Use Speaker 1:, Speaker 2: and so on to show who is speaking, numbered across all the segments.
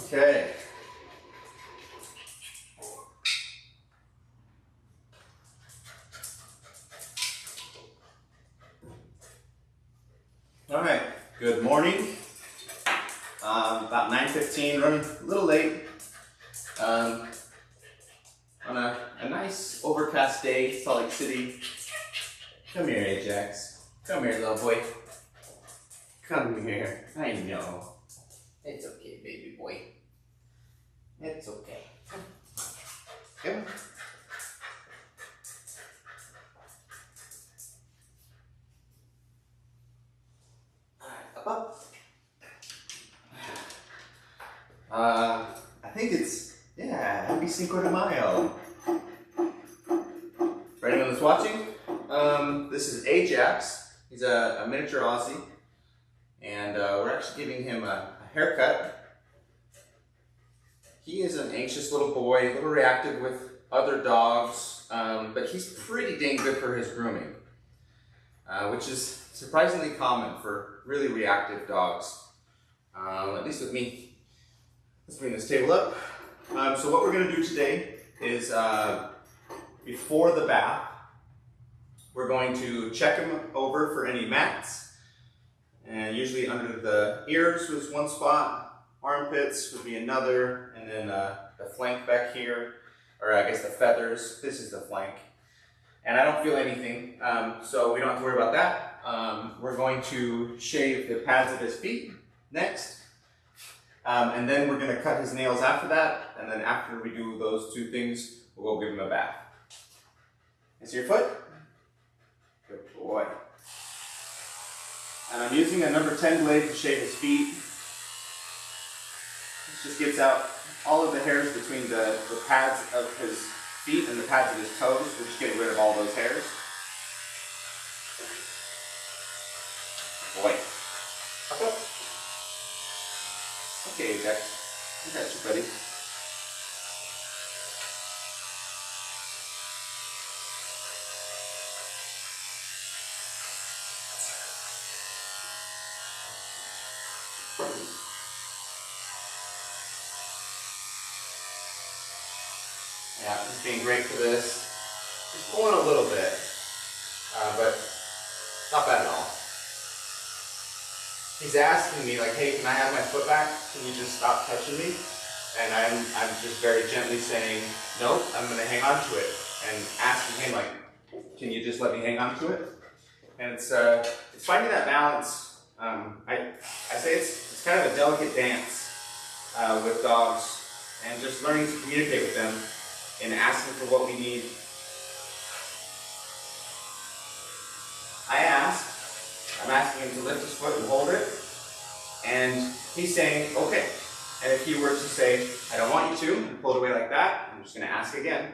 Speaker 1: Okay. All right, good morning. About 9:15, running a little late. On a nice overcast day, Salt Lake City. Come here, Ajax. Come here, little boy. Come here. I know. It's okay, baby boy. It's okay. Come. Up. I think it's, happy Cinco de Mayo. For anyone that's watching, this is Ajax. He's a miniature Aussie, and we're actually giving him a haircut. He is an anxious little boy, a little reactive with other dogs, but he's pretty dang good for his grooming, which is surprisingly common for really reactive dogs, at least with me. Let's bring this table up. So what we're going to do today is, before the bath, we're going to check him over for any mats, and usually under the ears was one spot, armpits would be another, and then the flank back here, or I guess the feathers, this is the flank. And I don't feel anything, so we don't have to worry about that. We're going to shave the pads of his feet next, and then we're going to cut his nails after that, and then after we do those two things, we'll go give him a bath. Is your foot? Good boy. And I'm using a number 10 blade to shave his feet. This just gets out all of the hairs between the pads of his feet and the pads of his toes. We're just getting rid of all those hairs. Boy. Up, up. Okay, Jack. I got you, buddy. Yeah, he's being great for this. He's pulling a little bit, but not bad at all. He's asking me like, hey, can I have my foot back? Can you just stop touching me? And I'm just very gently saying, nope, I'm gonna hang on to it. And asking him like, can you just let me hang on to it? And it's finding that balance. I say it's kind of a delicate dance with dogs, and just learning to communicate with them and asking for what we need. I'm asking him to lift his foot and hold it, and he's saying, okay. And if he were to say, I don't want you to, and pull it away like that, I'm just gonna ask again.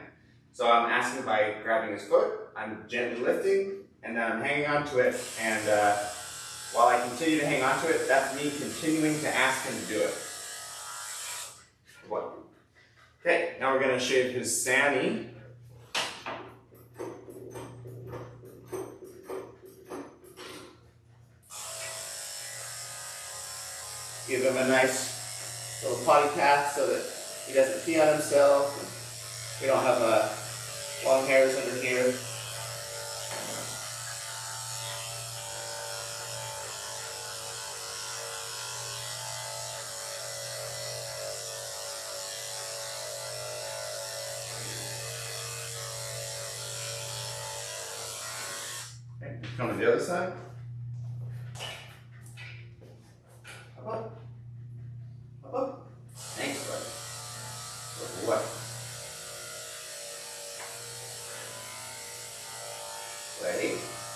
Speaker 1: So I'm asking by grabbing his foot, I'm gently lifting, and then I'm hanging on to it, and while I continue to hang on to it, that's me continuing to ask him to do it. What? Okay, now we're gonna shave his Sammy. Give him a nice little potty path so that he doesn't pee on himself. We don't have long hairs under here. Okay, come to the other side. Up. Up, up. Thanks, buddy. Good boy. Ready?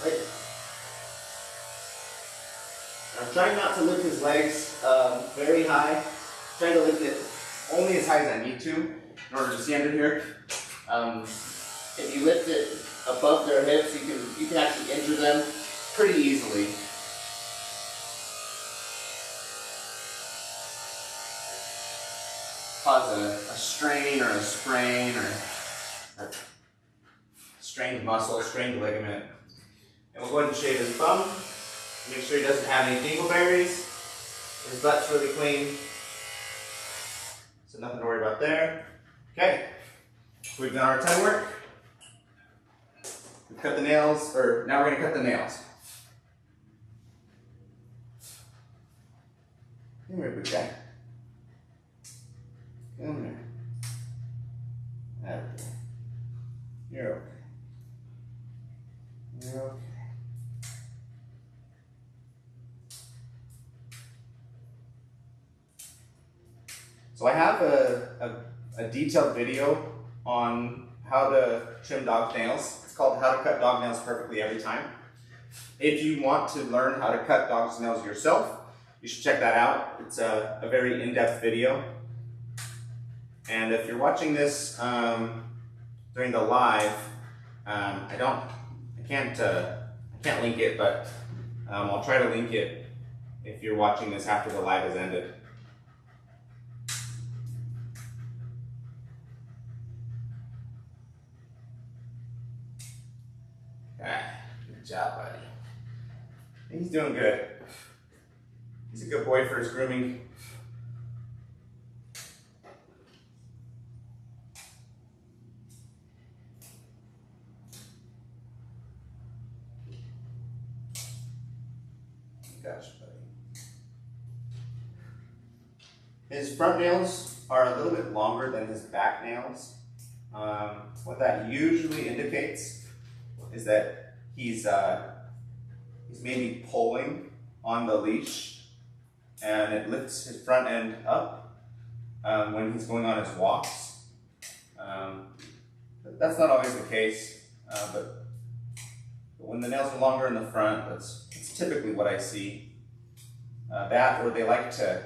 Speaker 1: Right. I'm trying not to lift his legs very high. I'm trying to lift it only as high as I need to in order to see under here. If you lift it above their hips, you can actually injure them pretty easily. Cause a strain or a sprain or a strained muscle, strained ligament. And we'll go ahead and shave his bum. Make sure he doesn't have any dingleberries. His butt's really clean. So nothing to worry about there. Okay, so we've done our tongue work. We've cut the nails, or now we're gonna cut the nails. Come here, big guy. Come here. There we go. You're okay. You're okay. So I have a detailed video on how to trim dog nails. It's called How to Cut Dog Nails Perfectly Every Time. If you want to learn how to cut dog's nails yourself, you should check that out. It's a very in-depth video. And if you're watching this during the live, I can't link it, but I'll try to link it if you're watching this after the live has ended. Good job, buddy. He's doing good. He's a good boy for his grooming. Gosh, buddy. His front nails are a little bit longer than his back nails. What that usually indicates is that he's maybe pulling on the leash, and it lifts his front end up when he's going on his walks. That's not always the case, but when the nails are longer in the front, that's typically what I see. That, or they like to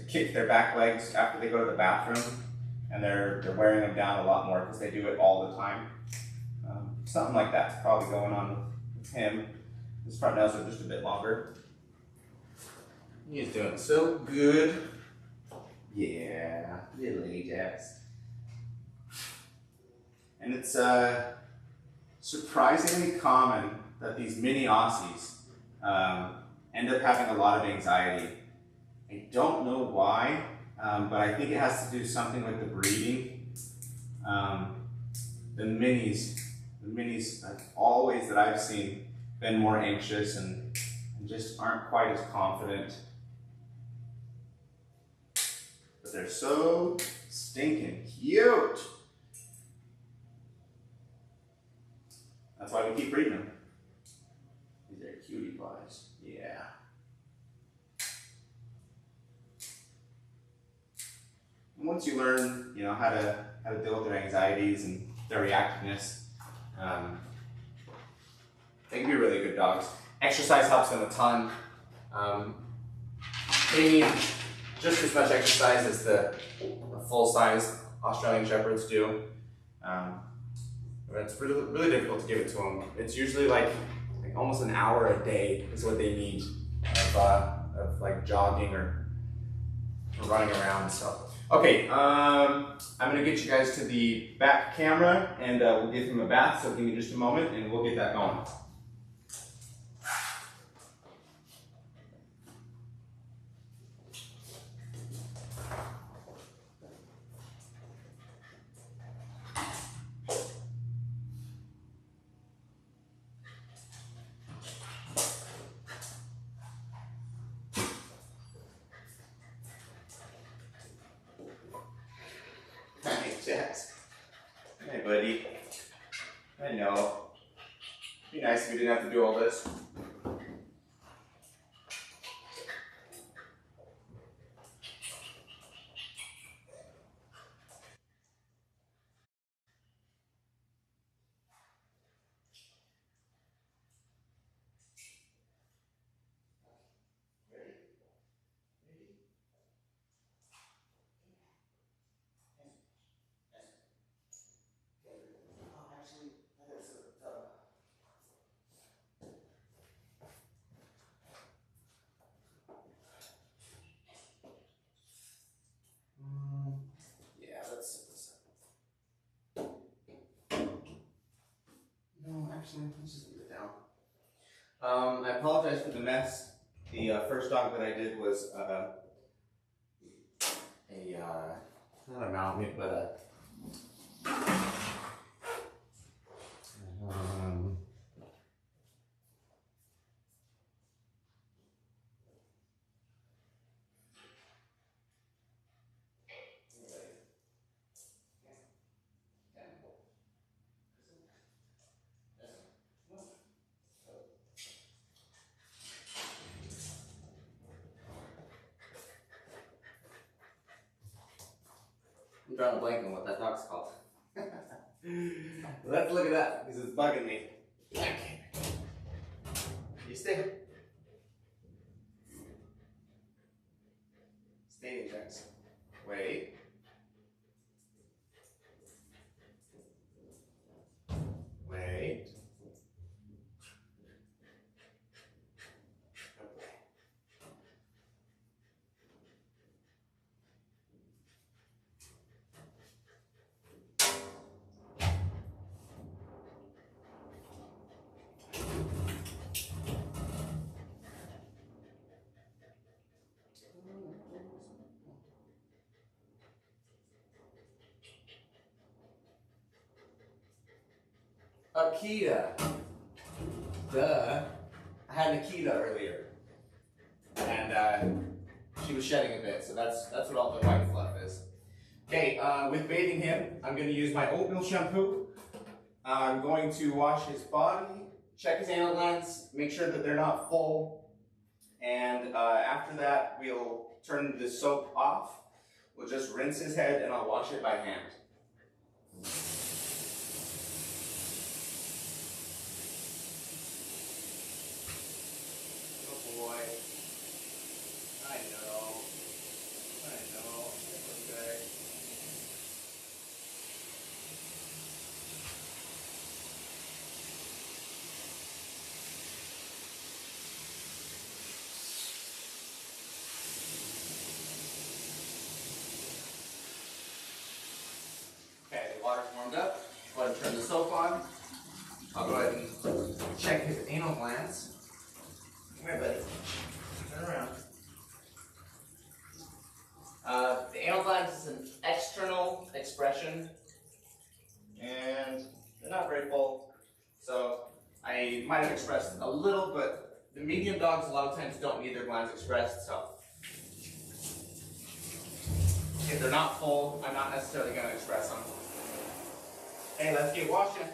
Speaker 1: kick their back legs after they go to the bathroom, and they're wearing them down a lot more because they do it all the time. Something like that's probably going on with him. His front nails are just a bit longer. He's doing so good. Yeah, little Ajax. And it's surprisingly common that these mini Aussies end up having a lot of anxiety. I don't know why, but I think it has to do something with the breeding. The minis have always, that I've seen, been more anxious and just aren't quite as confident. But they're so stinking cute. That's why we keep breeding them. These are cutie pies. Yeah. And once you learn, how to deal with their anxieties and their reactiveness, they can be really good dogs. Exercise helps them a ton. They need just as much exercise as the full-size Australian Shepherds do. It's really, really difficult to give it to them. It's usually like almost an hour a day is what they need of like jogging or running around. So, okay, I'm gonna get you guys to the back camera and we'll give him a bath. So give me just a moment and we'll get that going. Jax. Hey, buddy. I know. It'd be nice if we didn't have to do all this. Actually, let's just leave it down. I apologize for the mess. The first dog that I did was not a mountain, but I'm drawing a blank on what that dog's called. Let's look at that because it's bugging me. Okay. You stay. Stay in Jackson. Wait. Wait. Akita. Duh. I had Akita earlier. And she was shedding a bit, so that's what all the white fluff is. Okay, with bathing him, I'm going to use my oatmeal shampoo. I'm going to wash his body, check his anal glands, make sure that they're not full. And after that, we'll turn the soap off. We'll just rinse his head and I'll wash it by hand. Okay, the water's warmed up. Go ahead and turn the soap on. I'll go ahead and check his anal glands. Come here, buddy. Turn around. The anal glands is an external expression, and they're not very full. So I might have expressed a little, but the medium dogs a lot of times don't need their glands expressed. So if they're not full, I'm not necessarily going to express them. Hey, let's get washing.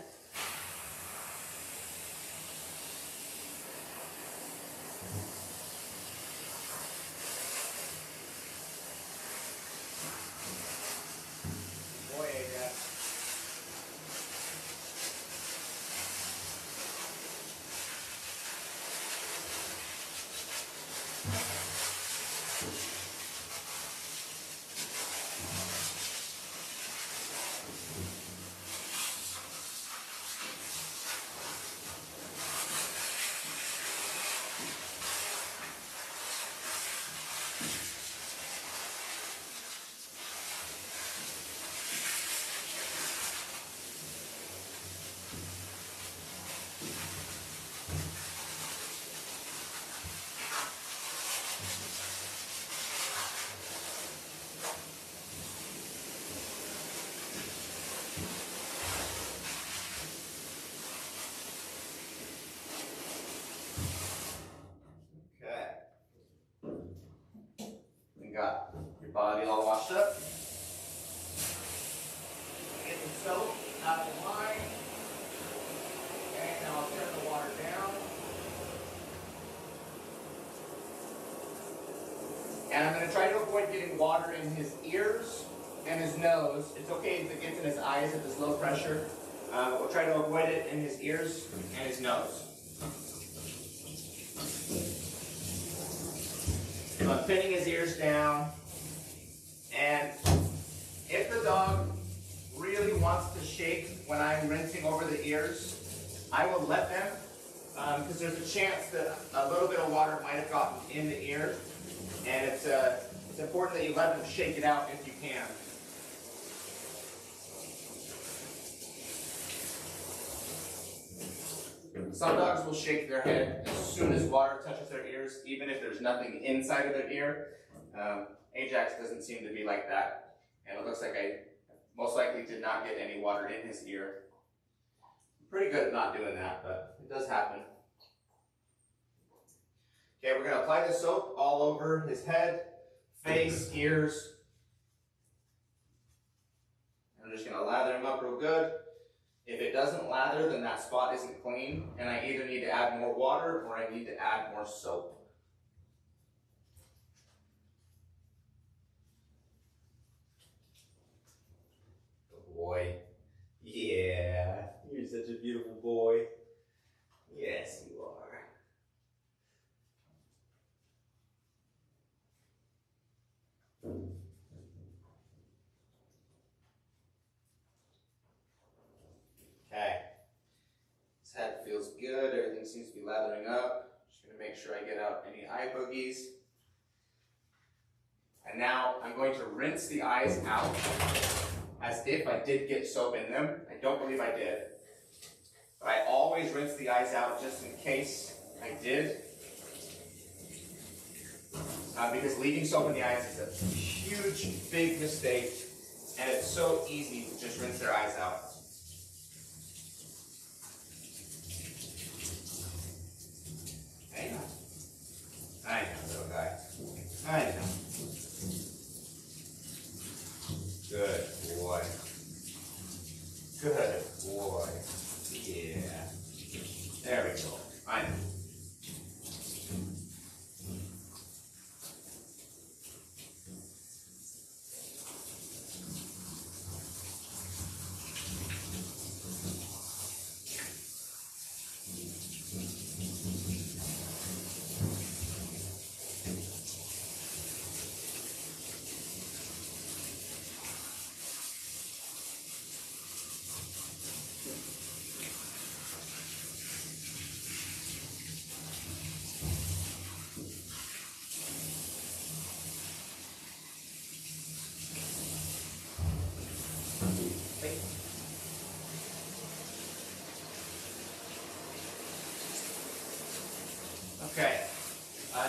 Speaker 1: Boy, Ajax. Got your body all washed up. Get the soap out of the line. Okay, now I'll turn the water down. And I'm going to try to avoid getting water in his ears and his nose. It's okay if it gets in his eyes at this low pressure. But we'll try to avoid it in his ears and his nose. So I'm pinning his ears down, and if the dog really wants to shake when I'm rinsing over the ears, I will let them, because there's a chance that a little bit of water might have gotten in the ear, and it's important that you let them shake it out if you can. Some dogs will shake their head as soon as water touches their ears, even if there's nothing inside of their ear. Ajax doesn't seem to be like that. And it looks like I most likely did not get any water in his ear. I'm pretty good at not doing that, but it does happen. Okay, we're going to apply the soap all over his head, face, ears. I'm just going to lather him up real good. If it doesn't lather, then that spot isn't clean, and I either need to add more water or I need to add more soap. Good boy. Yeah, you're such a beautiful boy. Yes, you are. Okay. His head feels good. Everything seems to be lathering up. Just going to make sure I get out any eye boogies. And now I'm going to rinse the eyes out as if I did get soap in them. I don't believe I did. But I always rinse the eyes out just in case I did. Because leaving soap in the eyes is a huge, big mistake. And it's so easy to just rinse their eyes out. I know, little guy. I know. Good boy. Good boy. Yeah. There we go. I know. Okay,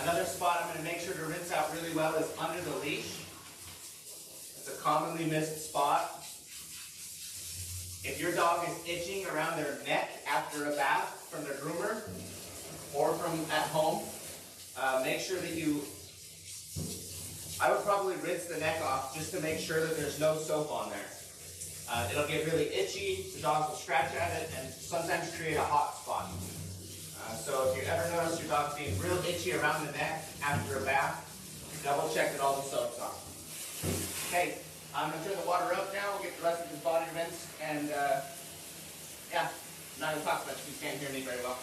Speaker 1: another spot I'm going to make sure to rinse out really well is under the leash. It's a commonly missed spot. If your dog is itching around their neck after a bath from their groomer or from at home, make sure that I would probably rinse the neck off just to make sure that there's no soap on there. It'll get really itchy, the dogs will scratch at it, and sometimes create a hot spot. So if you ever notice your dog being real itchy around the neck after a bath, double check that all the soap's on. Okay, I'm going to turn the water up now. We'll get the rest of his body rinsed. And yeah, not going to talk much because you can't hear me very well.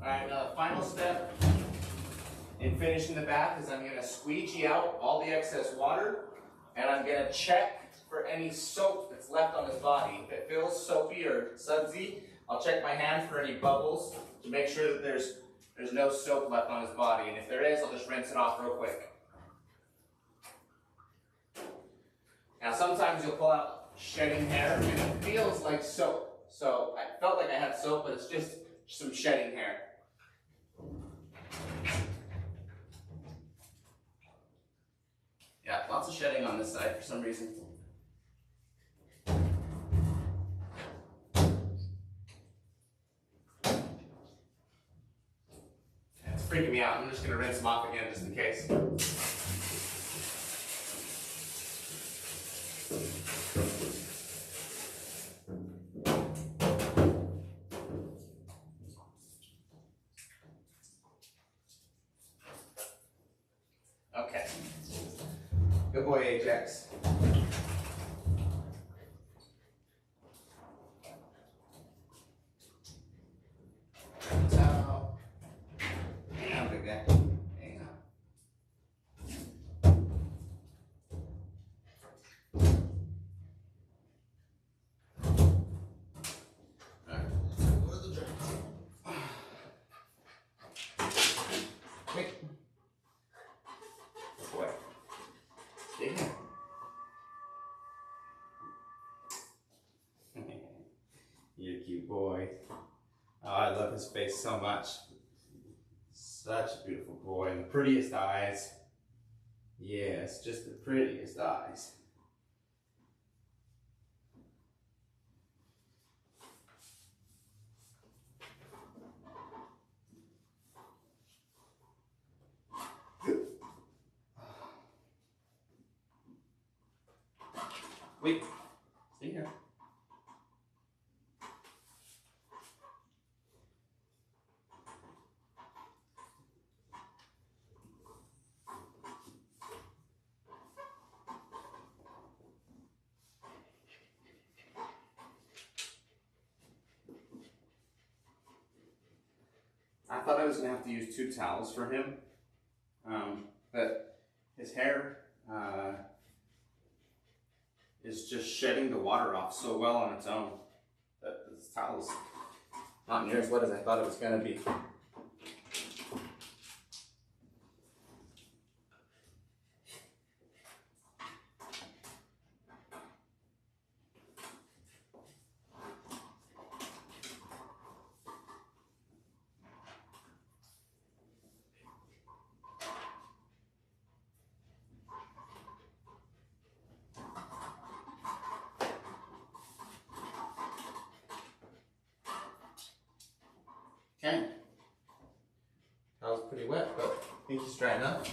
Speaker 1: Alright, now the final step in finishing the bath is I'm going to squeegee out all the excess water, and I'm going to check for any soap that's left on his body. If it feels soapy or sudsy, I'll check my hand for any bubbles to make sure that there's no soap left on his body, and if there is, I'll just rinse it off real quick. Now sometimes you'll pull out shedding hair and it feels like soap. so I felt like I had soap, but it's just some shedding hair. Yeah, lots of shedding on this side for some reason. It's freaking me out. I'm just going to rinse them off again just in case. Okay. Good boy, Ajax. Towel. Hang on, big guy. Hang on. Alright, go to the drink. Wait. Boy. Stay here. You're a cute boy. Oh, I love his face so much. Such a beautiful boy, and the prettiest eyes. Yes, just the prettiest eyes. Wait, stay here. I thought I was going to have to use 2 towels for him, but his hair is just shedding the water off so well on its own that this towel's not near as wet as I thought it was going to be. Okay. That was pretty wet, but I think he's drying up.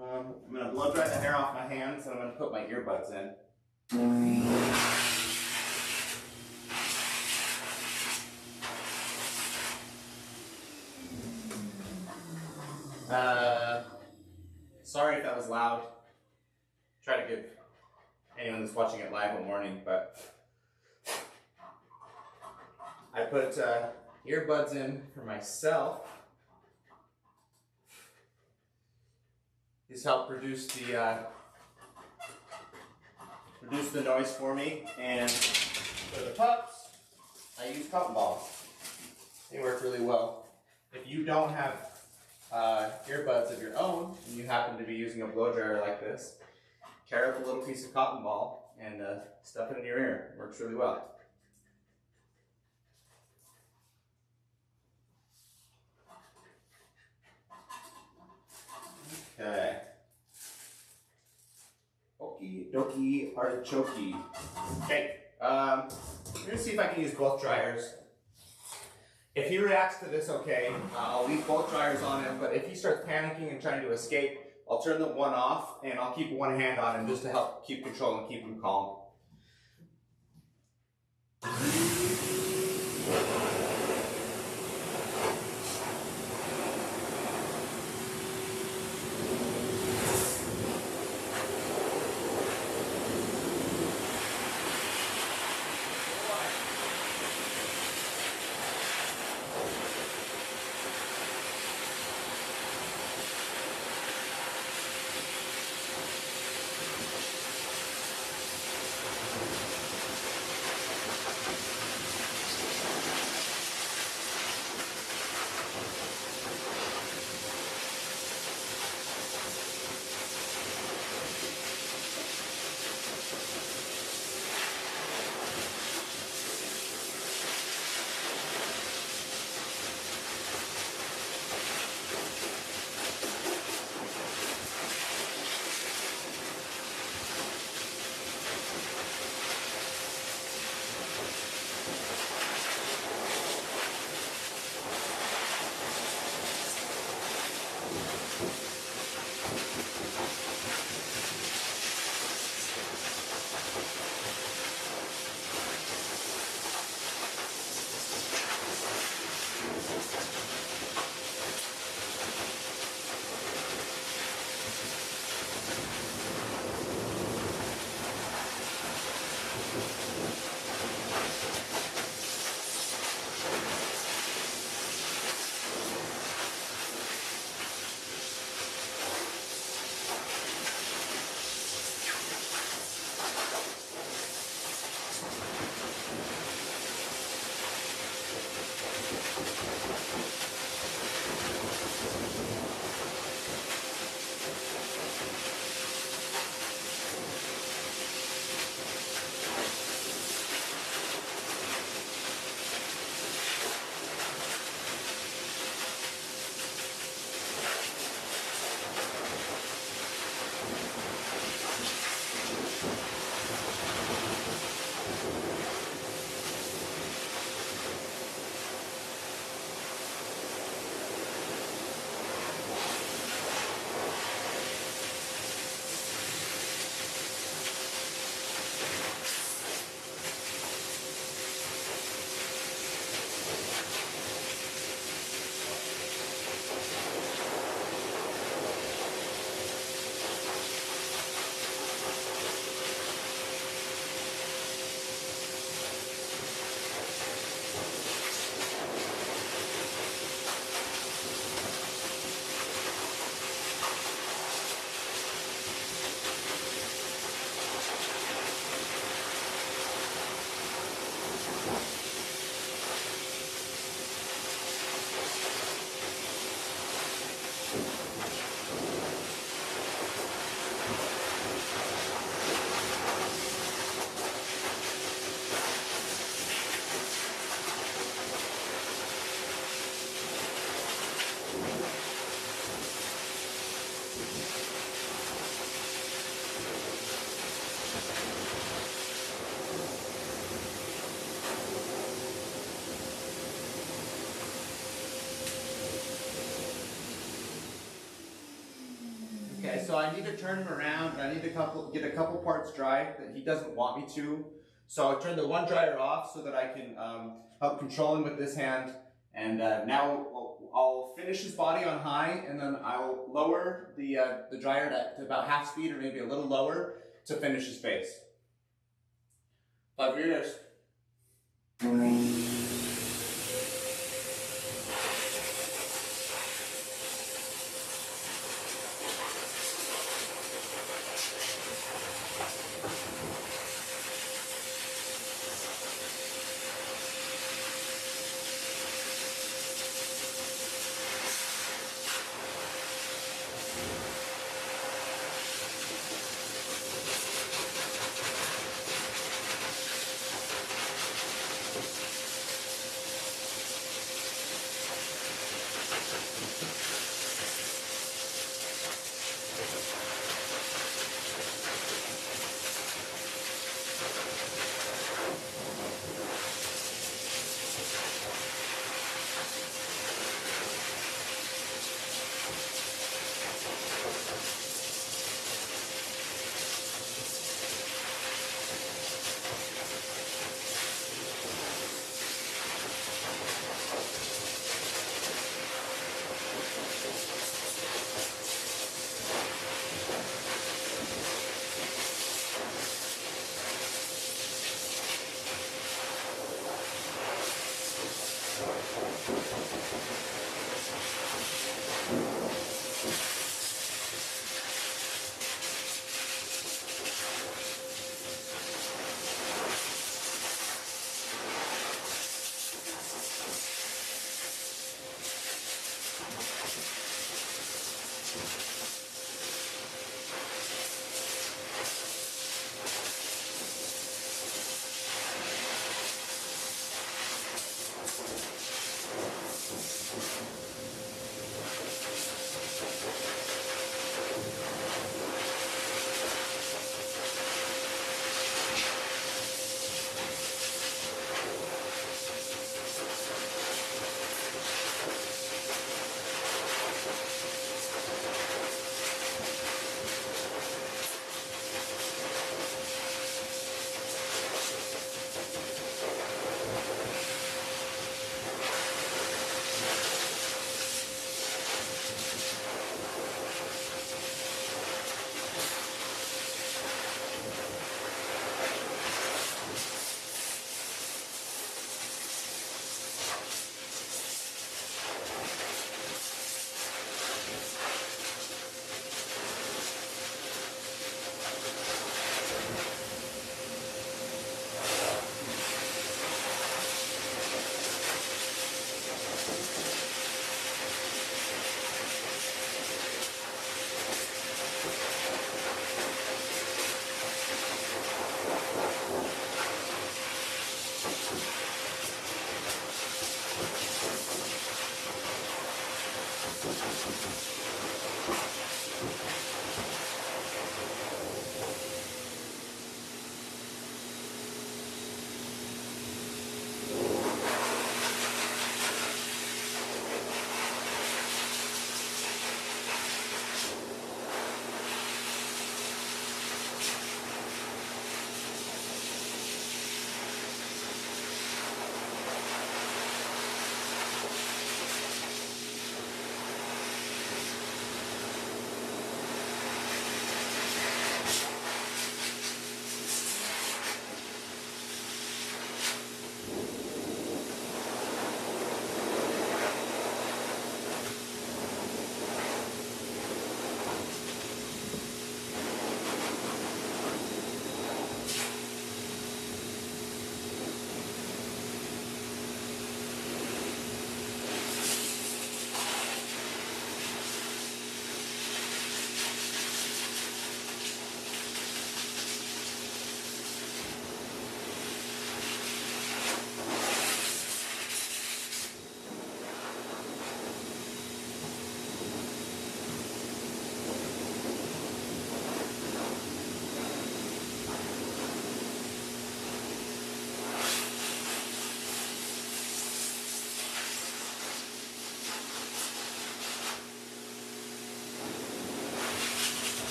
Speaker 1: I'm going to blow dry the hair off my hands, and I'm going to put my earbuds in. Sorry if that was loud. Try to give anyone that's watching it live a warning, but I put earbuds in for myself. These help reduce the noise for me, and for the pups, I use cotton balls. They work really well. If you don't have earbuds of your own, and you happen to be using a blow dryer like this, tear up a little piece of cotton ball and stuff it in your ear. It works really well. Okay. Okie dokie artichoke. Okay. I'm gonna see if I can use both dryers. If he reacts to this okay, I'll leave both dryers on him, but if he starts panicking and trying to escape, I'll turn the one off and I'll keep one hand on him just to help keep control and keep him calm. Okay, so I need to turn him around, and I need to get a couple parts dry that he doesn't want me to. So I'll turn the one dryer off so that I can help control him with this hand. And now I'll finish his body on high, and then I'll lower the dryer to about half speed or maybe a little lower to finish his face. 5 years.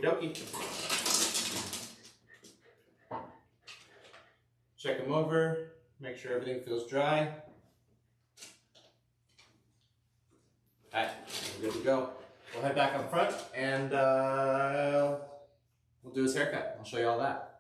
Speaker 1: dokie. Check him over, make sure everything feels dry. Alright, we're good to go. We'll head back up front and we'll do his haircut. I'll show you all that.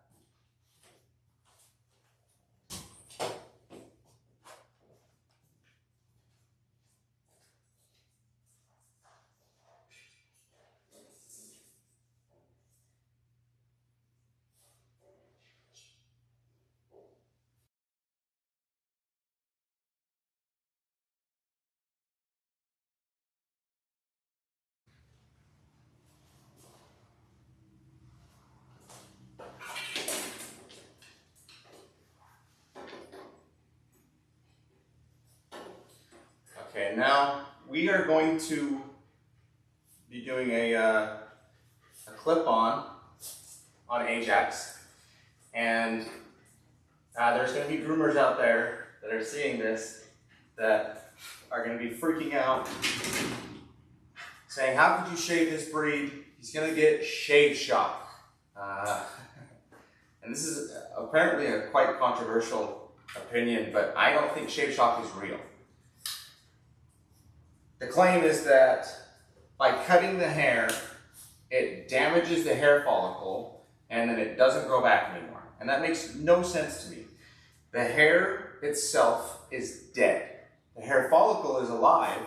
Speaker 1: Okay, now we are going to be doing a clip-on Ajax, and there's going to be groomers out there that are seeing this that are going to be freaking out, saying, how could you shave this breed? He's going to get shave shock. And this is apparently a quite controversial opinion, but I don't think shave shock is real. The claim is that by cutting the hair, it damages the hair follicle and then it doesn't grow back anymore. And that makes no sense to me. The hair itself is dead. The hair follicle is alive,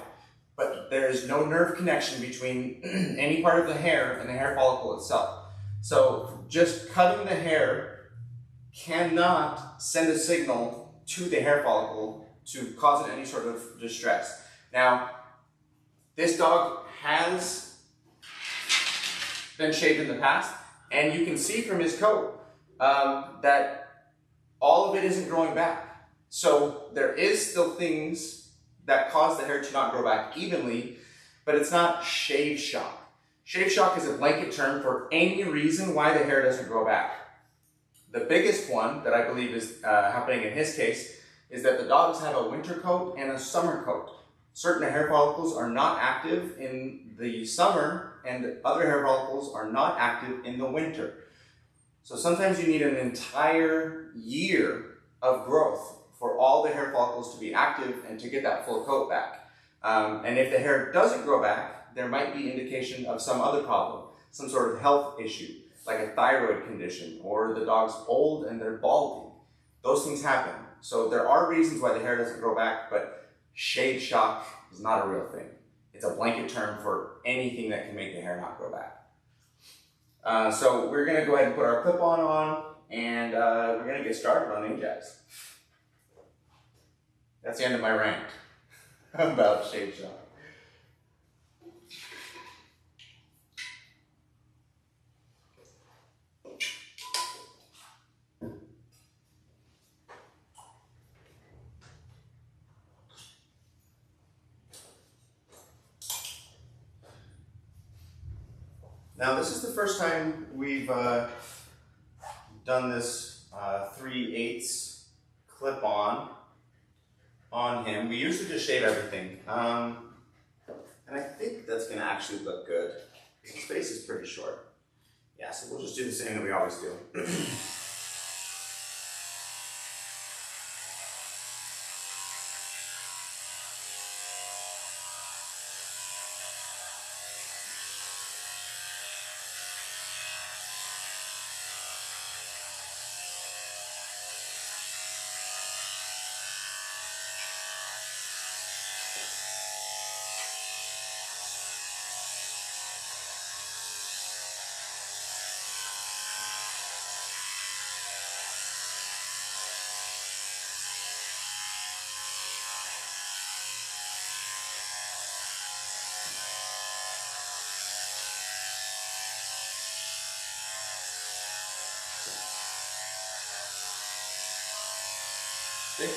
Speaker 1: but there is no nerve connection between any part of the hair and the hair follicle itself. So just cutting the hair cannot send a signal to the hair follicle to cause it any sort of distress. Now, this dog has been shaved in the past, and you can see from his coat that all of it isn't growing back. So there is still things that cause the hair to not grow back evenly, but it's not shave shock. Shave shock is a blanket term for any reason why the hair doesn't grow back. The biggest one that I believe is happening in his case is that the dogs have a winter coat and a summer coat. Certain hair follicles are not active in the summer and other hair follicles are not active in the winter. So sometimes you need an entire year of growth for all the hair follicles to be active and to get that full coat back. And if the hair doesn't grow back, there might be indication of some other problem, some sort of health issue, like a thyroid condition, or the dog's old and they're balding. Those things happen. So there are reasons why the hair doesn't grow back, but shave shock is not a real thing. It's a blanket term for anything that can make the hair not grow back. So we're going to go ahead and put our clip-on on, and we're going to get started on Ajax. That's the end of my rant about shave shock. Now this is the first time we've done this 3/8 clip-on him. We usually just shave everything, and I think that's going to actually look good. His face is pretty short. Yeah, so we'll just do the same that we always do. See?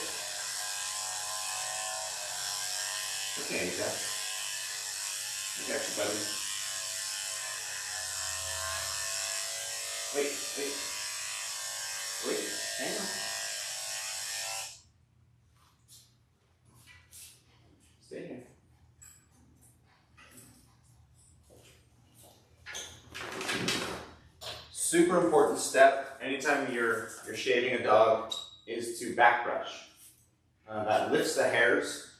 Speaker 1: Okay, Jack. I got you, buddy. Wait, hang on. Stay here. super important step anytime you're shaving a dog is to back brush. That lifts the hairs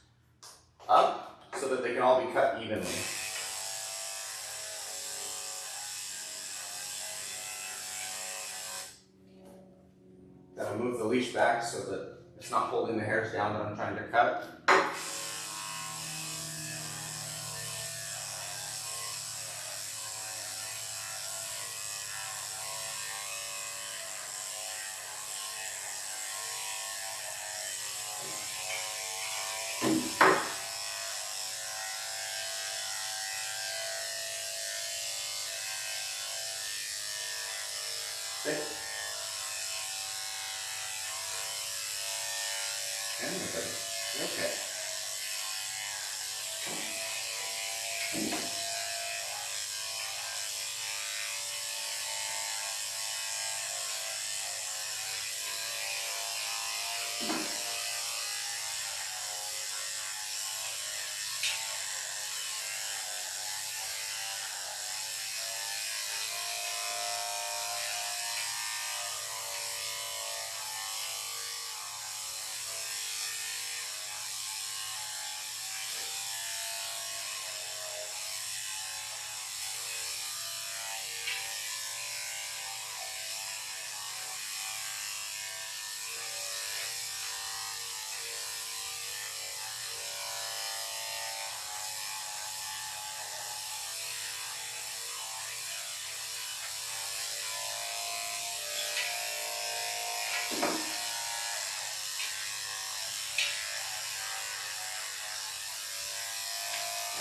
Speaker 1: up so that they can all be cut evenly. Gotta move the leash back so that it's not holding the hairs down that I'm trying to cut. Okay. Okay.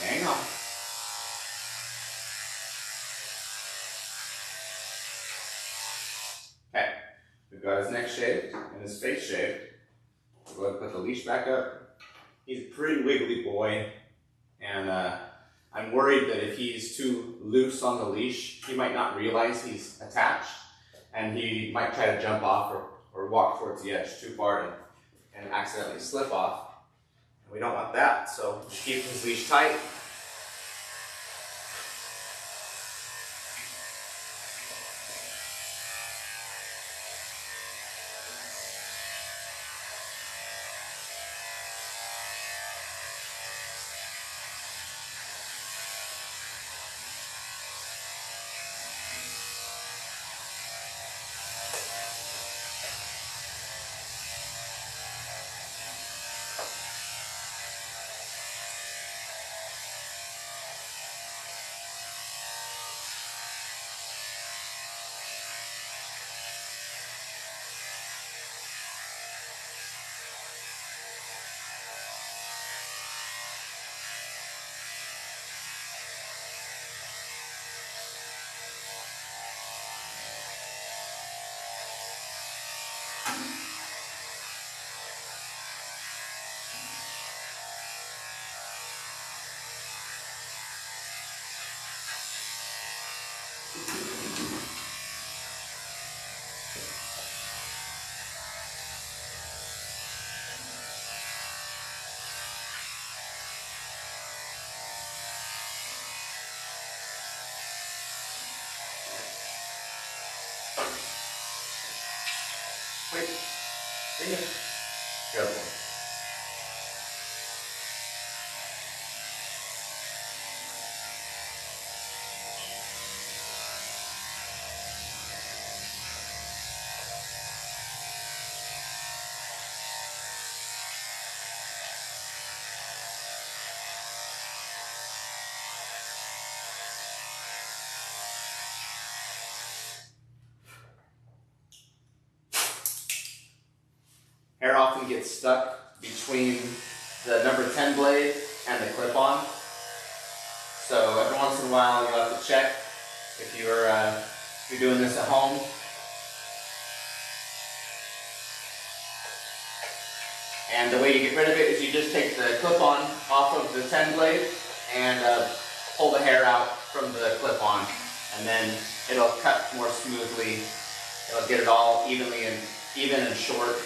Speaker 1: Hang on. Okay, we've got his neck shaved and his face shaved. We'll go ahead and put the leash back up. He's a pretty wiggly boy, and I'm worried that if he's too loose on the leash, he might not realize he's attached, and he might try to jump off or walk towards the edge too far and accidentally slip off. And we don't want that, so just keep his leash tight. Wait, bring it. Careful. Hair often gets stuck between the number 10 blade and the clip-on. So every once in a while you'll have to check if you're doing this at home. And the way you get rid of it is you just take the clip-on off of the 10 blade and pull the hair out from the clip-on, and then it'll cut more smoothly. It'll get it all even and short.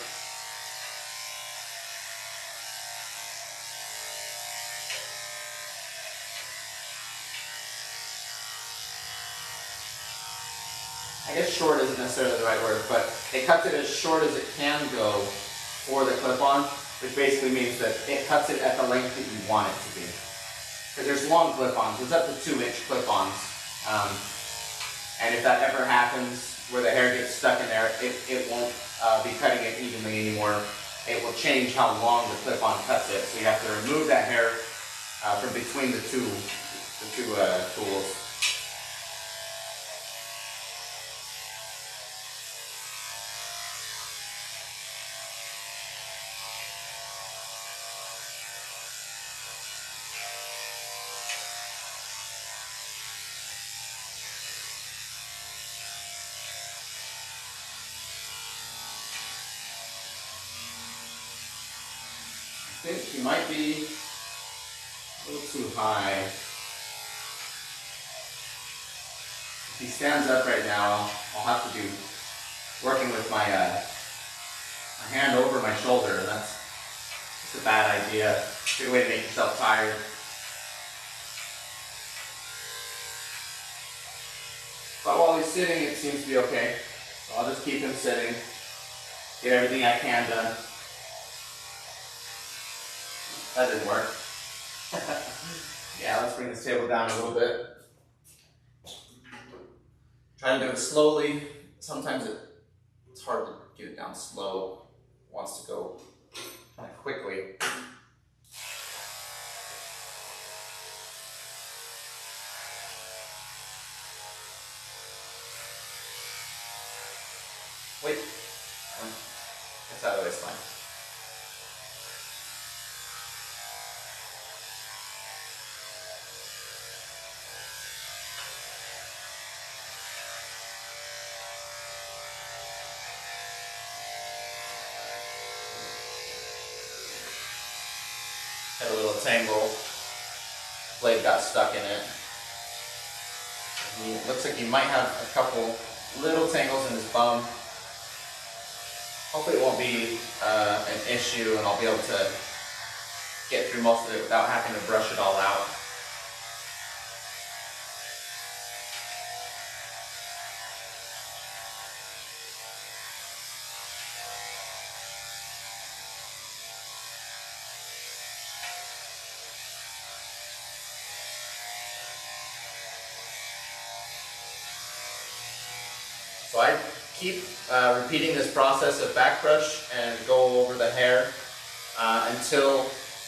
Speaker 1: I guess short isn't necessarily the right word, but it cuts it as short as it can go for the clip-on, which basically means that it cuts it at the length that you want it to be. Because there's long clip-ons, there's up to 2-inch clip-ons. And if that ever happens where the hair gets stuck in there, it won't be cutting it evenly anymore. It will change how long the clip-on cuts it. So you have to remove that hair from between the two tools. I think he might be a little too high. If he stands up right now, I'll have to be working with my hand over my shoulder, and that's just a bad idea. It's a good way to make yourself tired. But while he's sitting, it seems to be okay. So I'll just keep him sitting, get everything I can done. That didn't work. Yeah, let's bring this table down a little bit. Try to do it slowly. Sometimes it's hard to get it down slow. It wants to go kind of quickly. Wait. That's out of the way, it's fine. Had a little tangle. Blade got stuck in it. It looks like he might have a couple little tangles in his bum. Hopefully it won't be an issue and I'll be able to get through most of it without having to brush it all out. So I keep repeating this process of back brush and go over the hair until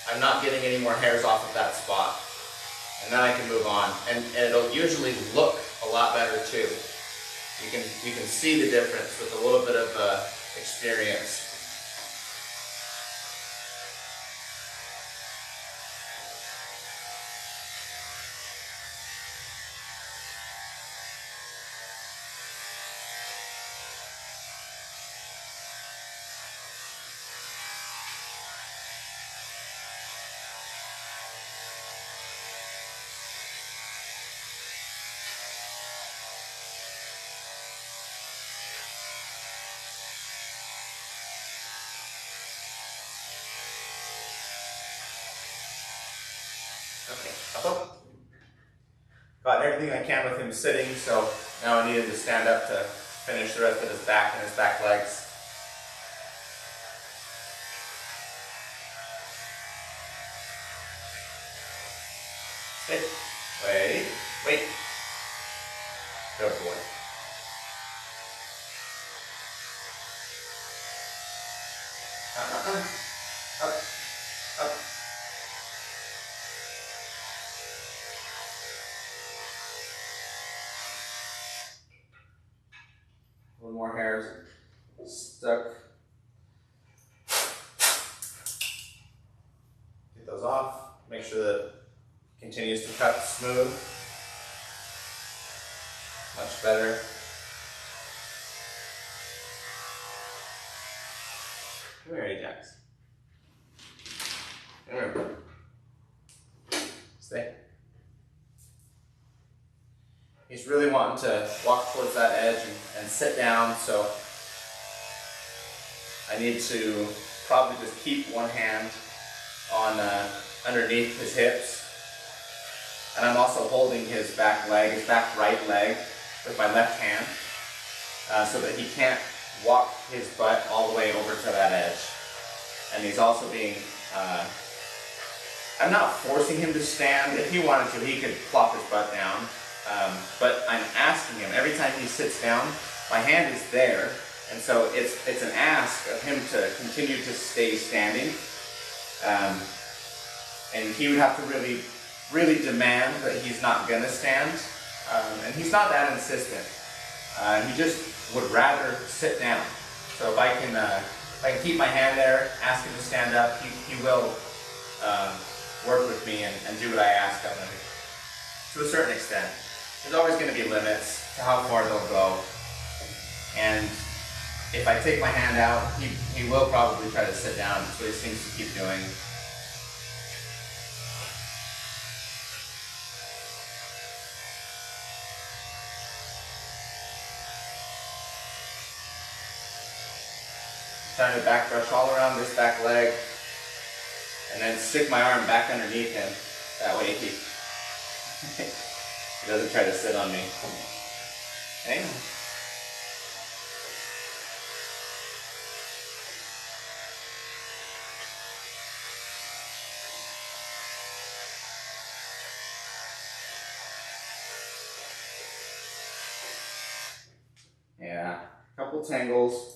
Speaker 1: I'm not getting any more hairs off of that spot. And then I can move on. And it'll usually look a lot better too. You can see the difference with a little bit of experience. Okay, got everything I can with him sitting, so now I need him to stand up to finish the rest of his back and his back legs. Sit. Wait. Good boy. Up. A little more hairs stuck. Get those off. Make sure that it continues to cut smooth. Much better. Come here, Ajax. Come here. Stay. He's really wanting to walk towards that edge and sit down, so I need to probably just keep one hand on underneath his hips. And I'm also holding his back leg, his back right leg with my left hand. so that he can't walk his butt all the way over to that edge. And he's also being, I'm not forcing him to stand. If he wanted to, he could plop his butt down. But I'm asking him, every time he sits down, my hand is there. And so it's an ask of him to continue to stay standing. And he would have to really, really demand that he's not gonna stand. And he's not that insistent. He just would rather sit down. So if I can keep my hand there, ask him to stand up, he will work with me and do what I ask of him to a certain extent. There's always going to be limits to how far they'll go. And if I take my hand out, he will probably try to sit down. That's what he seems to keep doing. Trying to back brush all around this back leg, and then stick my arm back underneath him. That way he doesn't try to sit on me. Okay. Yeah, a couple tangles.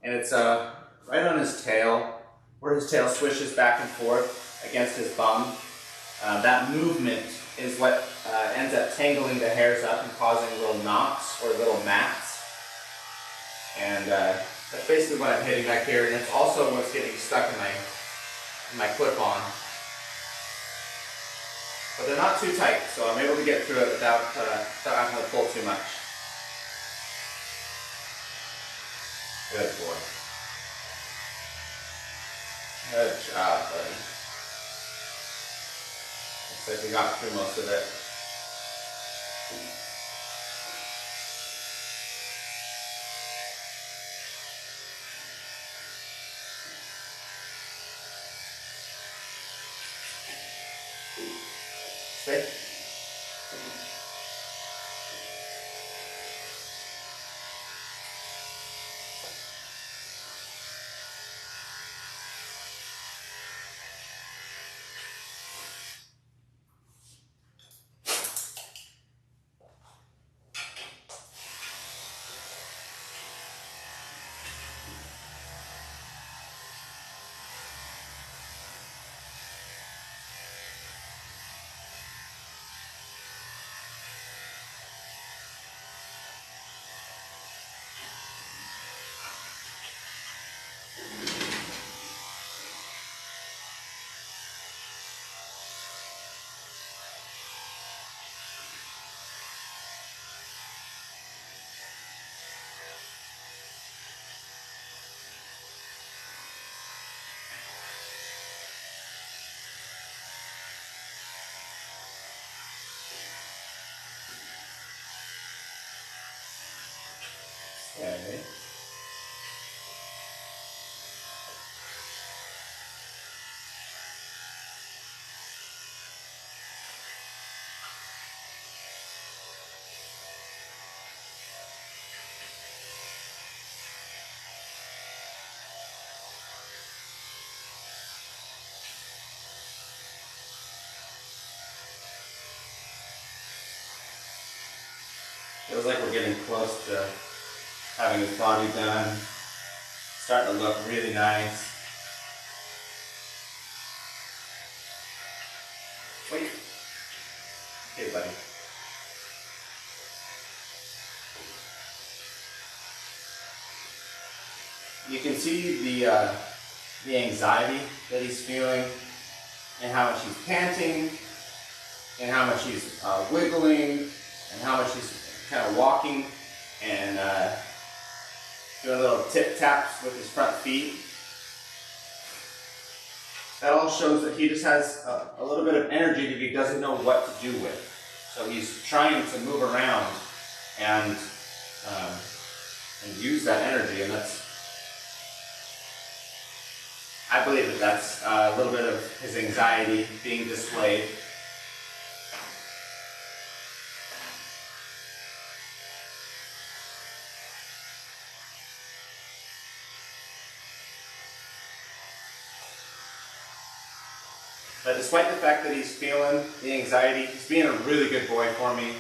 Speaker 1: And it's right on his tail, where his tail swishes back and forth against his bum. That movement is what ends up tangling the hairs up and causing little knots or little mats. And that's basically what I'm hitting back here, and it's also what's getting stuck in my clip-on. But they're not too tight, so I'm able to get through it without having to pull too much. Good boy. Good job, buddy. Looks like we got through most of it. Stay. Okay. Feels like we're getting close to having his body done. Starting to look really nice. Wait. Okay, buddy. You can see the anxiety that he's feeling, and how much he's panting, and how much he's wiggling, and how much he's kind of walking and doing little tip taps with his front feet. That all shows that he just has a little bit of energy that he doesn't know what to do with. So he's trying to move around and use that energy, and I believe that that's a little bit of his anxiety being displayed. But despite the fact that he's feeling the anxiety, he's being a really good boy for me.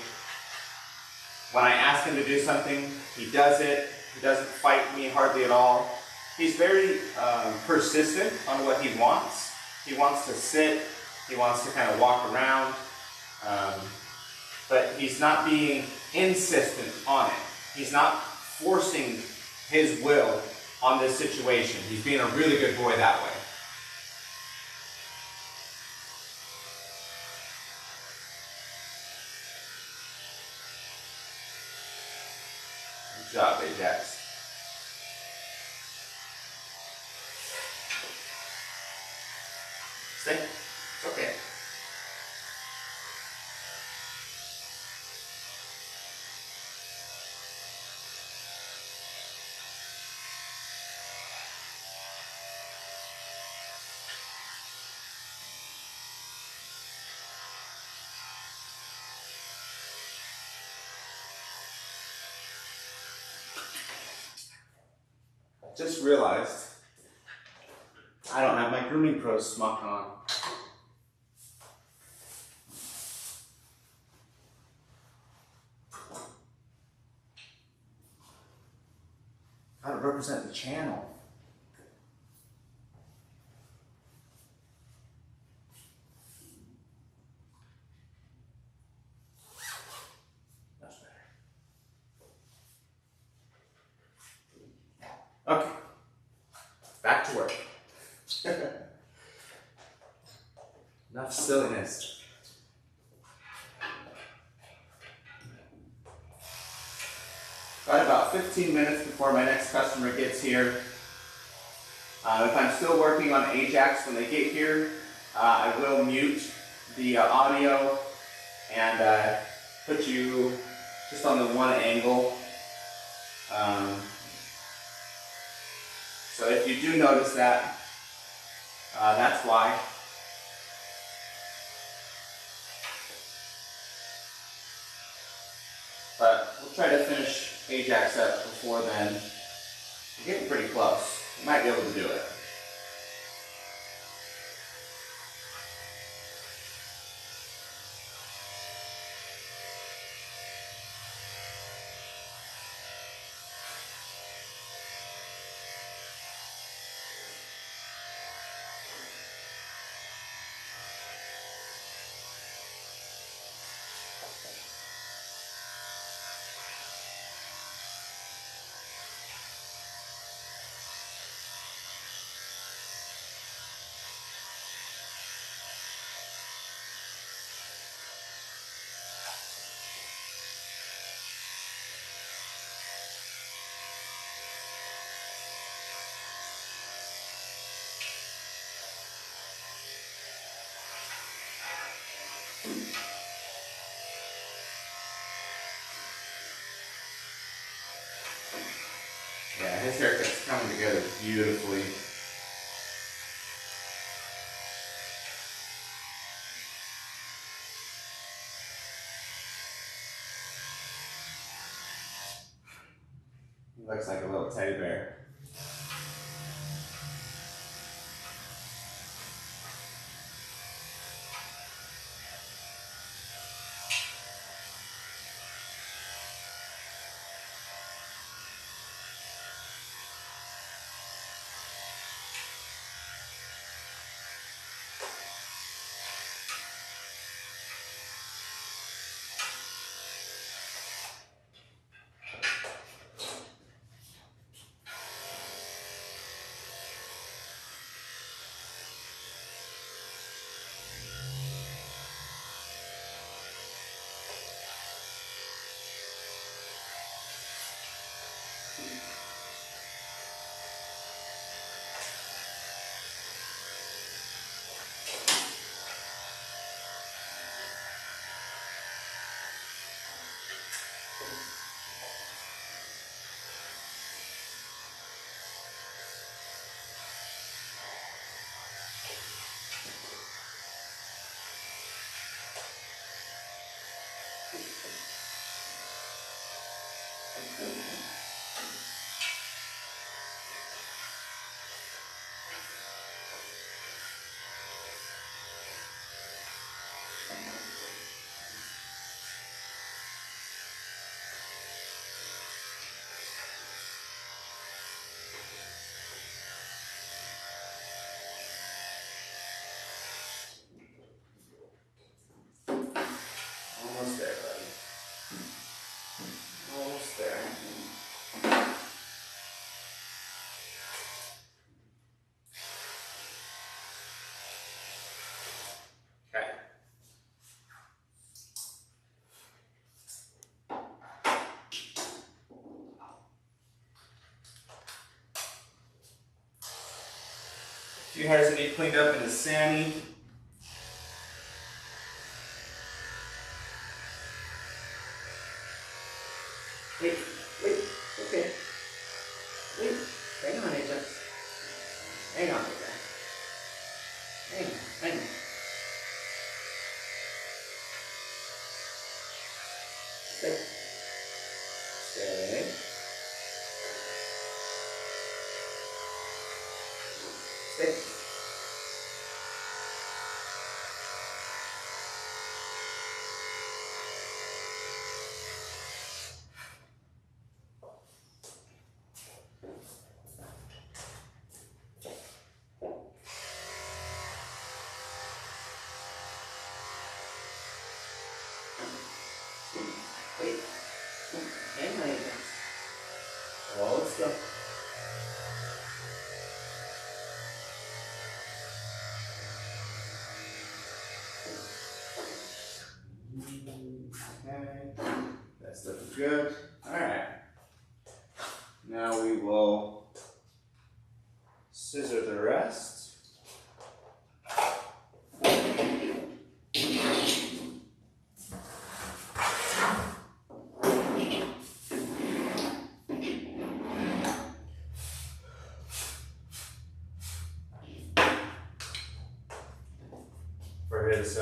Speaker 1: When I ask him to do something, he does it. He doesn't fight me hardly at all. He's very persistent on what he wants. He wants to sit. He wants to kind of walk around. But he's not being insistent on it. He's not forcing his will on this situation. He's being a really good boy that way. Good job, Ajax. Stay. It's okay. Just realized I don't have my Grooming Pro smock on. Gotta represent the channel. That's better. Okay. Back to work. Enough silliness. Got about 15 minutes before my next customer gets here. If I'm still working on Ajax when they get here, I will mute the audio and put you just on the one angle. So if you do notice that, that's why. But we'll try to finish Ajax up before then. We're getting pretty close. We might be able to do it. Yeah, his haircut's coming together beautifully. He looks like a little teddy bear. few hairs that need cleaned up in the Sammy. Wait, okay. Wait, hang on, AJ. Hang on, AJ. Hang on. Stay. Stay. Stay. Wait. Hang on, AJ. Hold still. Okay, that's looking good. All right. Now we will scissor the rest. For his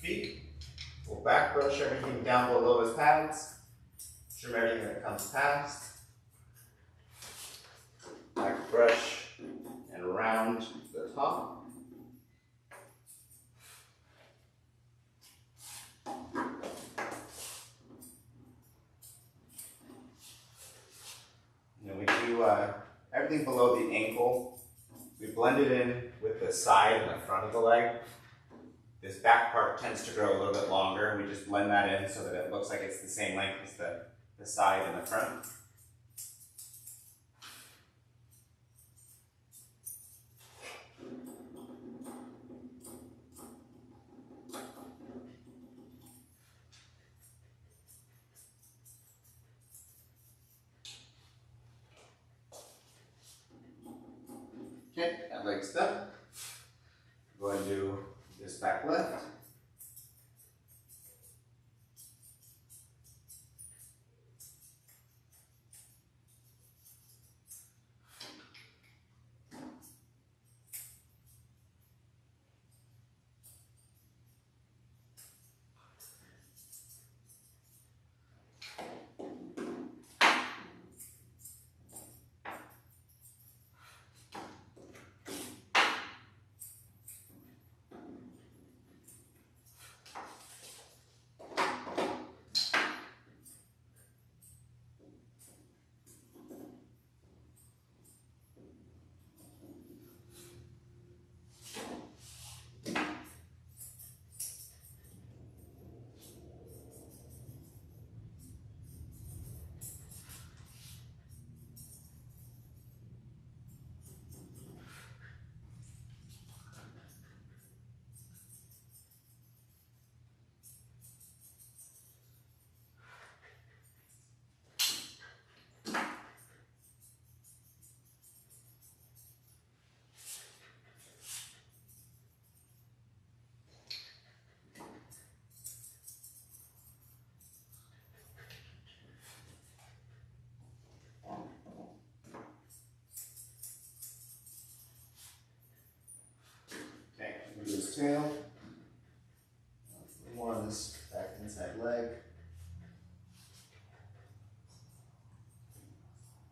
Speaker 1: feet, we'll back brush everything down below his pads, trim everything that comes past, back brush and around the top. And we do everything below the ankle. We blend it in with the side and the front of the leg. This back part tends to grow a little bit longer, and we just blend that in so that it looks like it's the same length as the side and the front. Okay, that leg's done. Go ahead and do this back left. His tail, more on this back inside leg,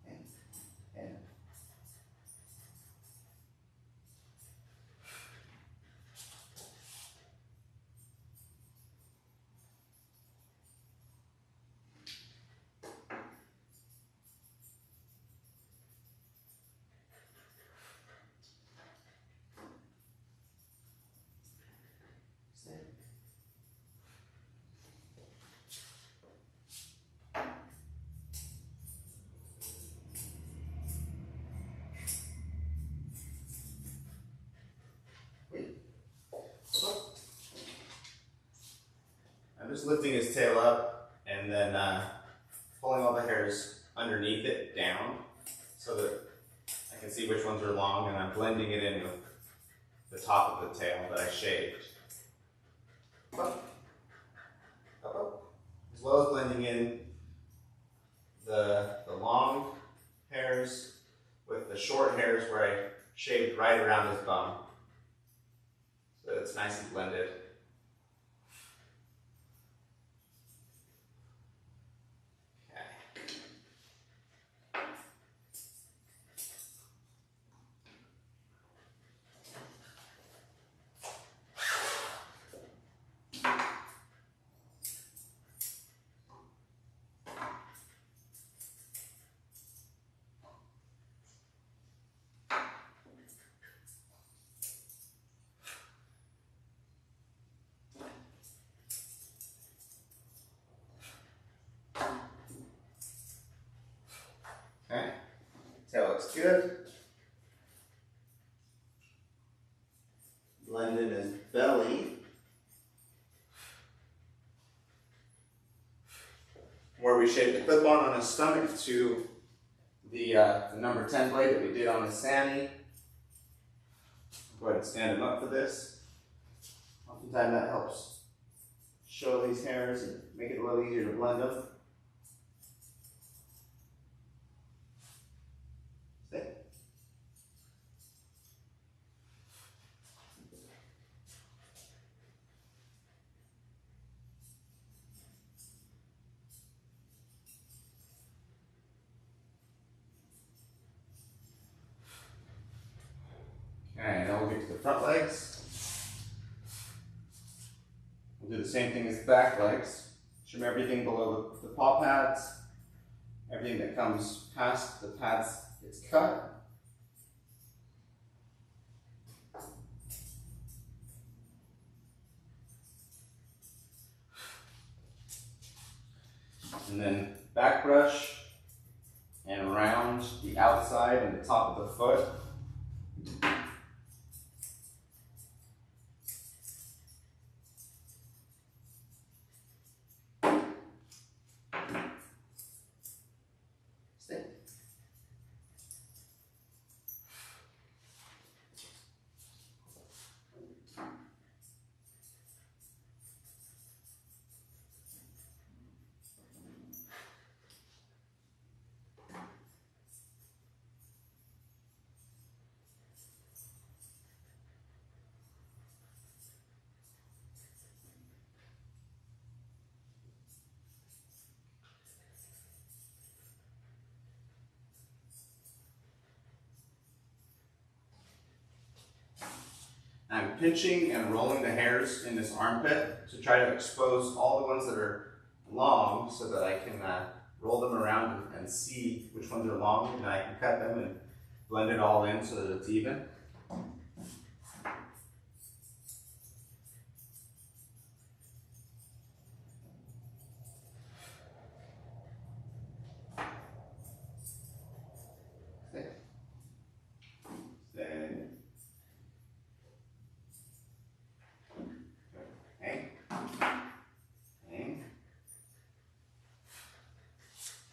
Speaker 1: and I'm just lifting his tail up and then pulling all the hairs underneath it down so that I can can see which ones are long, and I'm blending it in with the top of the tail that I shaved. Up, up, up. As well as blending in the long hairs with the short hairs where I shaved right around his bum. So it's nice and blended. Okay, tail looks good. Blend in his belly. Where we shaved the clip-on on his stomach to the number 10 blade that we did on his Sammy. Go ahead and stand him up for this. Oftentimes that helps show these hairs and make it a little easier to blend them. Okay, now we'll get to the front legs. We'll do the same thing as the back legs. Trim everything below the paw pads. Everything that comes past the pads gets cut. And then back brush and around the outside and the top of the foot. I'm pinching and rolling the hairs in this armpit to try to expose all the ones that are long so that I can roll them around and see which ones are long, and I can cut them and blend it all in so that it's even.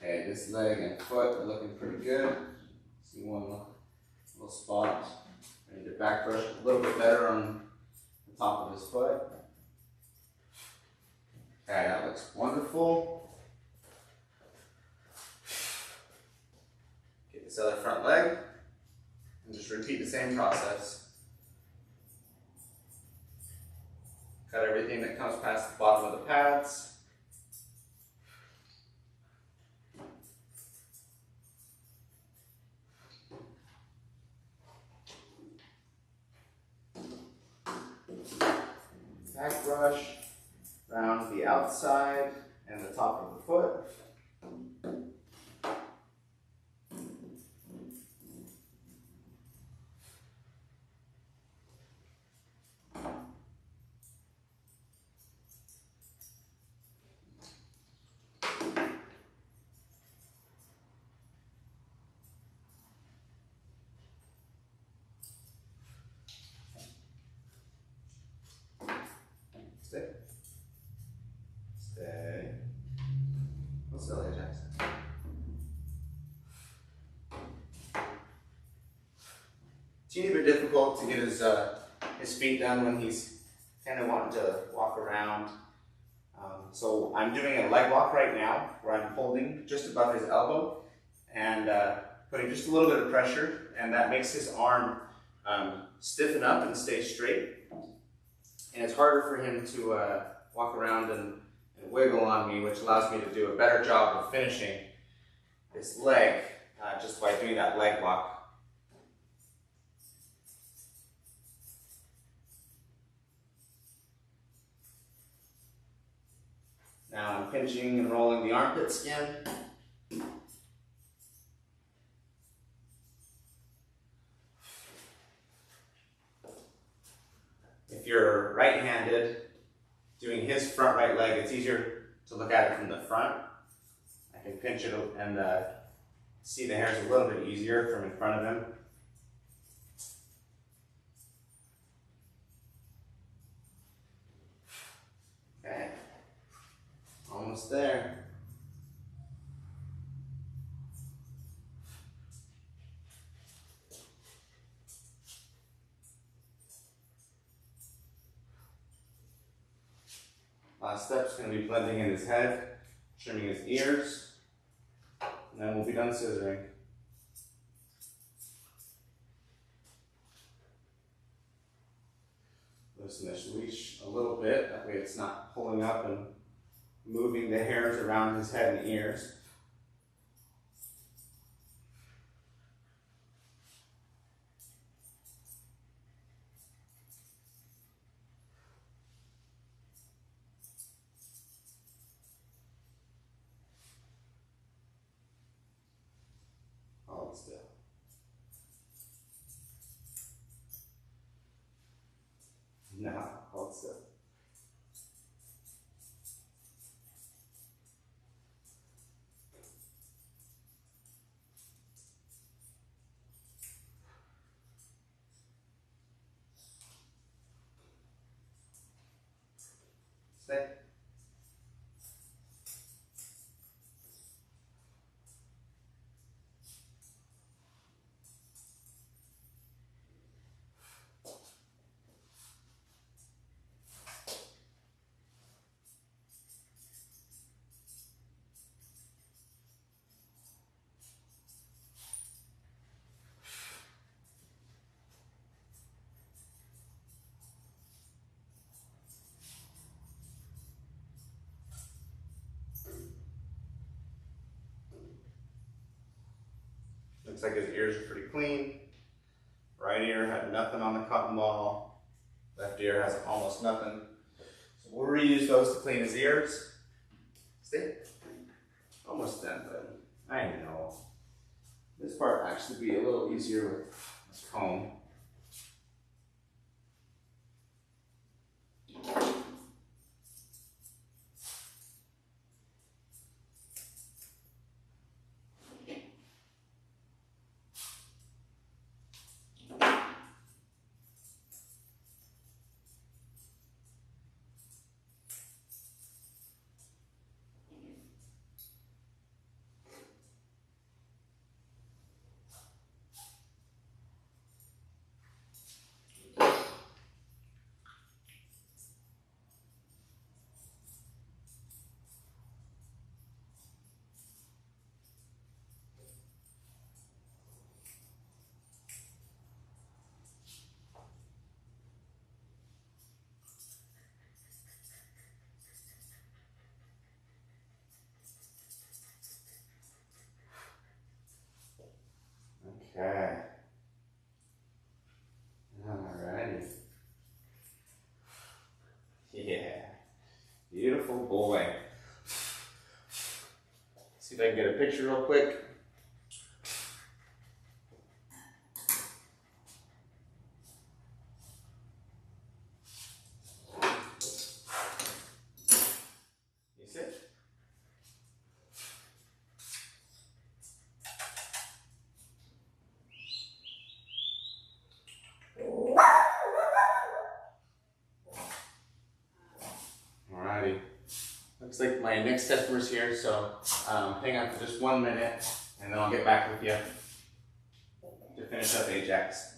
Speaker 1: Okay, this leg and foot are looking pretty good. See one little spot. I need to back brush a little bit better on the top of his foot. Okay, that looks wonderful. Get this other front leg and just repeat the same process. Cut everything that comes past the bottom of the pads. Back brush around the outside and the top of the foot. Stay. teeny bit difficult to get his feet done when he's kind of wanting to walk around. So I'm doing a leg walk right now where I'm holding just above his elbow and putting just a little bit of pressure, and that makes his arm stiffen up and stay straight. And it's harder for him to walk around and wiggle on me, which allows me to do a better job of finishing this leg just by doing that leg walk. Now I'm pinching and rolling the armpit skin. If you're right-handed, doing his front right leg, it's easier to look at it from the front. I can pinch it and see the hairs a little bit easier from in front of him. Okay, almost there. Last step's going to be blending in his head, trimming his ears, and then we'll be done scissoring. Loosen this leash a little bit, that way it's not pulling up and moving the hairs around his head and ears. Hold still. No, hold still. Stay. Looks like his ears are pretty clean. Right ear had nothing on the cotton ball. Left ear has almost nothing. So we'll reuse those to clean his ears. See? Almost done, but I know. This part actually be a little easier with this comb. Okay. Alrighty. Yeah. Beautiful boy. See if I can get a picture real quick. You see? Alrighty. Looks like my next customer's here, so hang on for just 1 minute and then I'll get back with you to finish up Ajax.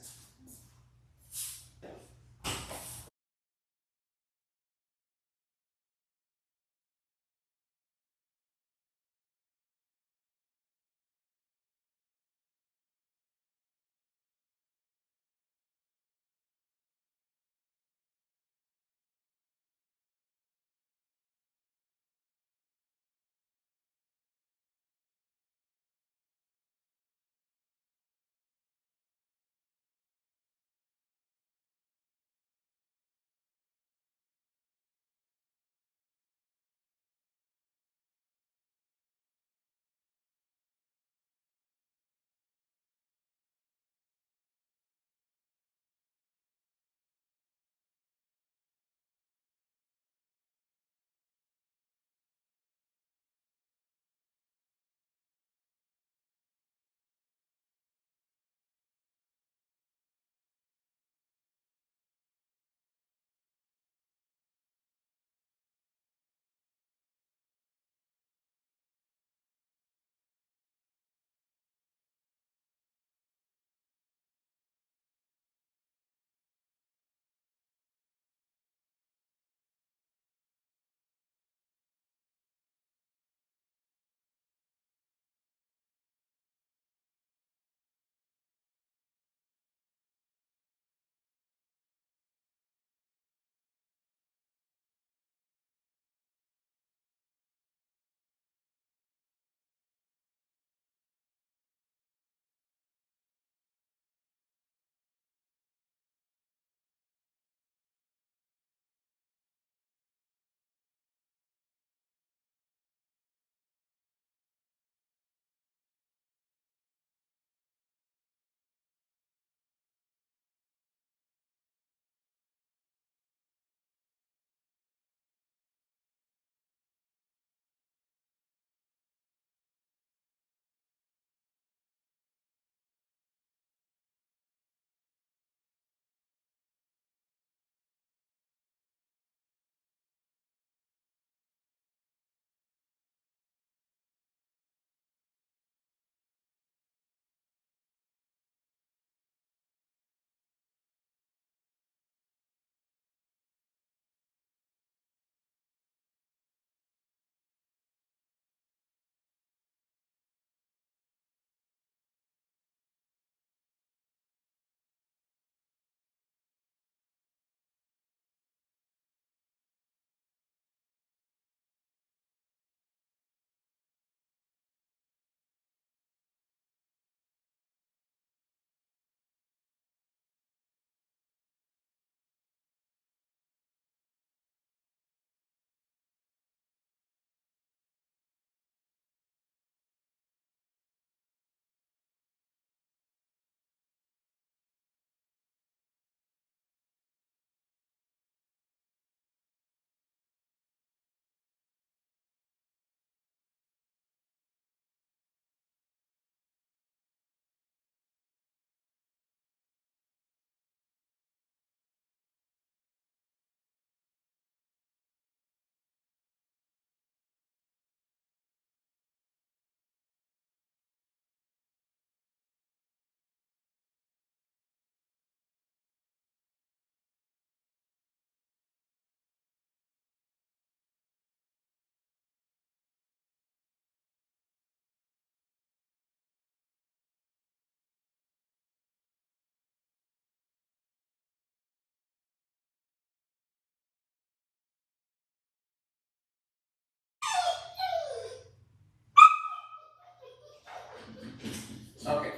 Speaker 1: Okay.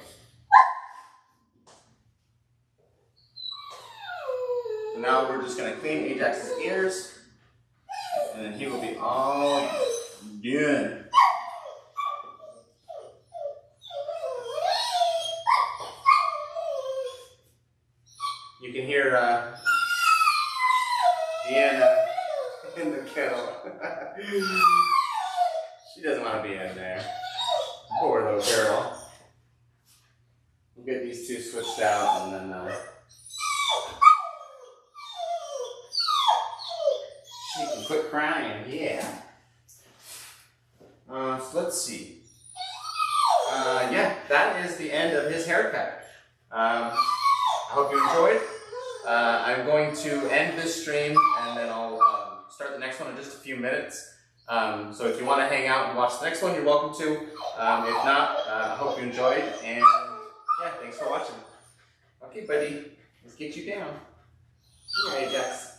Speaker 1: So now we're just going to clean Ajax's ears, and then he will be all done. You can hear Deanna in the kennel. She doesn't want to be in there. Poor little girl. We'll get these two switched out, and then she can quit crying. Yeah. So let's see. Yeah, that is the end of his haircut. I hope you enjoyed. I'm going to end this stream, and then I'll start the next one in just a few minutes. So if you want to hang out and watch the next one, you're welcome to. If not, I hope you enjoyed, and yeah, thanks for watching. Okay, buddy, let's get you down. Here, Ajax.